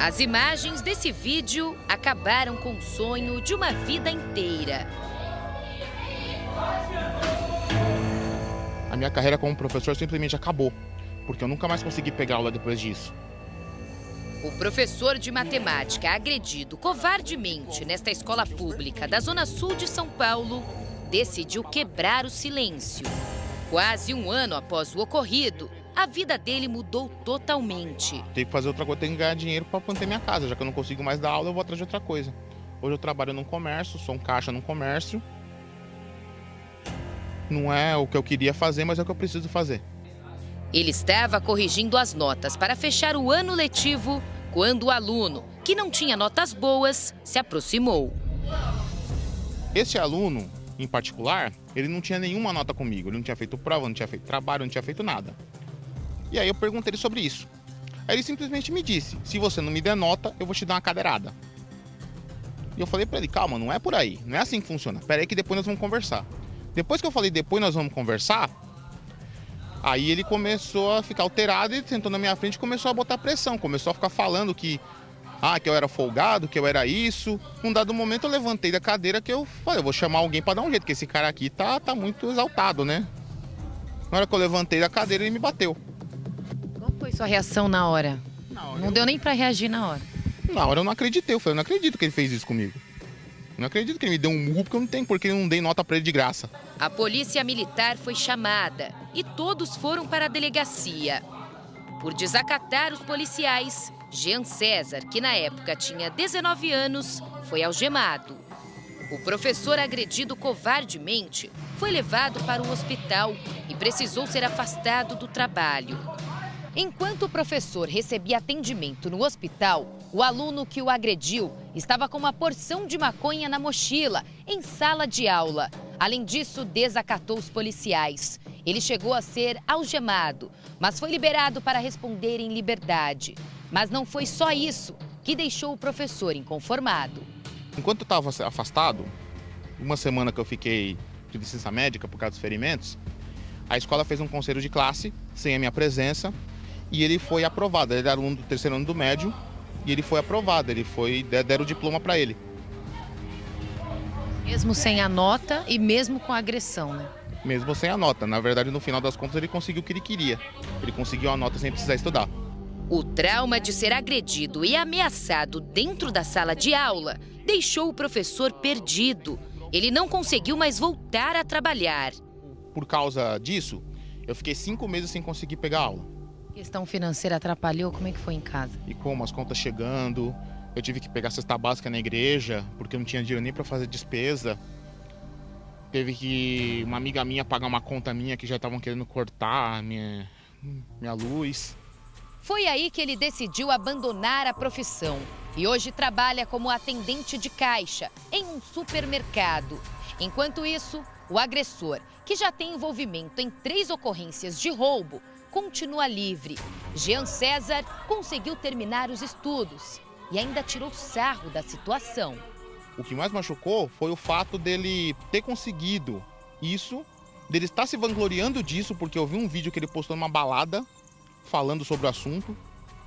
As imagens desse vídeo acabaram com o sonho de uma vida inteira. A minha carreira como professor simplesmente acabou, porque eu nunca mais consegui pegar aula depois disso. O professor de matemática agredido covardemente nesta escola pública da Zona Sul de São Paulo decidiu quebrar o silêncio. Quase um ano após o ocorrido, a vida dele mudou totalmente. Tenho que fazer outra coisa, tenho que ganhar dinheiro para manter minha casa. Já que eu não consigo mais dar aula, eu vou atrás de outra coisa. Hoje eu trabalho num comércio, sou um caixa num comércio. Não é o que eu queria fazer, mas é o que eu preciso fazer. Ele estava corrigindo as notas para fechar o ano letivo quando o aluno, que não tinha notas boas, se aproximou. Esse aluno, em particular, ele não tinha nenhuma nota comigo. Ele não tinha feito prova, não tinha feito trabalho, não tinha feito nada. E aí eu perguntei ele sobre isso. Aí ele simplesmente me disse, se você não me der nota, eu vou te dar uma cadeirada. E eu falei pra ele, calma, não é por aí. Não é assim que funciona. Pera aí que depois nós vamos conversar. Depois que eu falei, depois nós vamos conversar, aí ele começou a ficar alterado e sentou na minha frente e começou a botar pressão. Começou a ficar falando que eu era folgado, que eu era isso. Num dado momento eu levantei da cadeira que eu falei, eu vou chamar alguém pra dar um jeito, porque esse cara aqui tá muito exaltado, né? Na hora que eu levantei da cadeira, ele me bateu. Qual foi sua reação na hora? Não deu nem pra reagir na hora. Na hora eu não acreditei, eu falei, eu não acredito que ele fez isso comigo. Eu não acredito que ele me deu um murro porque eu não tenho, porque eu não dei nota pra ele de graça. A polícia militar foi chamada e todos foram para a delegacia. Por desacatar os policiais, Jean César, que na época tinha 19 anos, foi algemado. O professor agredido covardemente foi levado para o hospital e precisou ser afastado do trabalho. Enquanto o professor recebia atendimento no hospital, o aluno que o agrediu estava com uma porção de maconha na mochila, em sala de aula. Além disso, desacatou os policiais. Ele chegou a ser algemado, mas foi liberado para responder em liberdade. Mas não foi só isso que deixou o professor inconformado. Enquanto eu estava afastado, uma semana que eu fiquei de licença médica por causa dos ferimentos, a escola fez um conselho de classe, sem a minha presença, e ele foi aprovado. Ele era aluno do terceiro ano do médio e ele foi aprovado, deram o diploma para ele. Mesmo sem a nota e mesmo com a agressão, né? Mesmo sem a nota. Na verdade, no final das contas, ele conseguiu o que ele queria. Ele conseguiu a nota sem precisar estudar. O trauma de ser agredido e ameaçado dentro da sala de aula deixou o professor perdido. Ele não conseguiu mais voltar a trabalhar. Por causa disso, eu fiquei 5 meses sem conseguir pegar aula. A questão financeira atrapalhou? Como é que foi em casa? E como as contas chegando, eu tive que pegar cesta básica na igreja, porque eu não tinha dinheiro nem para fazer despesa. Teve que uma amiga minha pagar uma conta minha que já estavam querendo cortar minha luz. Foi aí que ele decidiu abandonar a profissão e hoje trabalha como atendente de caixa em um supermercado. Enquanto isso, o agressor, que já tem envolvimento em 3 ocorrências de roubo, continua livre. Jean César conseguiu terminar os estudos e ainda tirou sarro da situação. O que mais machucou foi o fato dele ter conseguido isso, dele estar se vangloriando disso, porque eu vi um vídeo que ele postou numa balada falando sobre o assunto,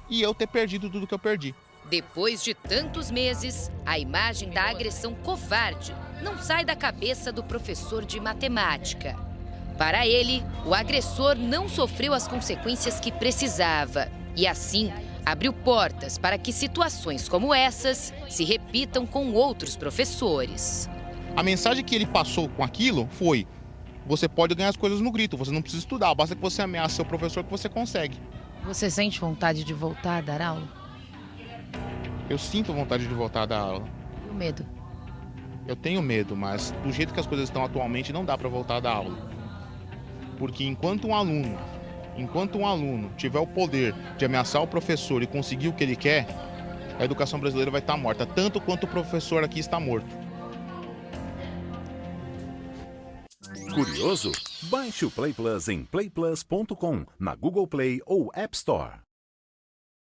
e eu ter perdido tudo que eu perdi. Depois de tantos meses, a imagem da agressão covarde não sai da cabeça do professor de matemática. Para ele, o agressor não sofreu as consequências que precisava e, assim, abriu portas para que situações como essas se repitam com outros professores. A mensagem que ele passou com aquilo foi: você pode ganhar as coisas no grito, você não precisa estudar, basta que você ameace seu professor que você consegue. Você sente vontade de voltar a dar aula? Eu sinto vontade de voltar a dar aula. E o medo? Eu tenho medo, mas do jeito que as coisas estão atualmente não dá para voltar a dar aula. Porque enquanto um aluno tiver o poder de ameaçar o professor e conseguir o que ele quer, a educação brasileira vai estar morta, tanto quanto o professor aqui está morto. Curioso? Baixe o Play Plus em playplus.com, na Google Play ou App Store.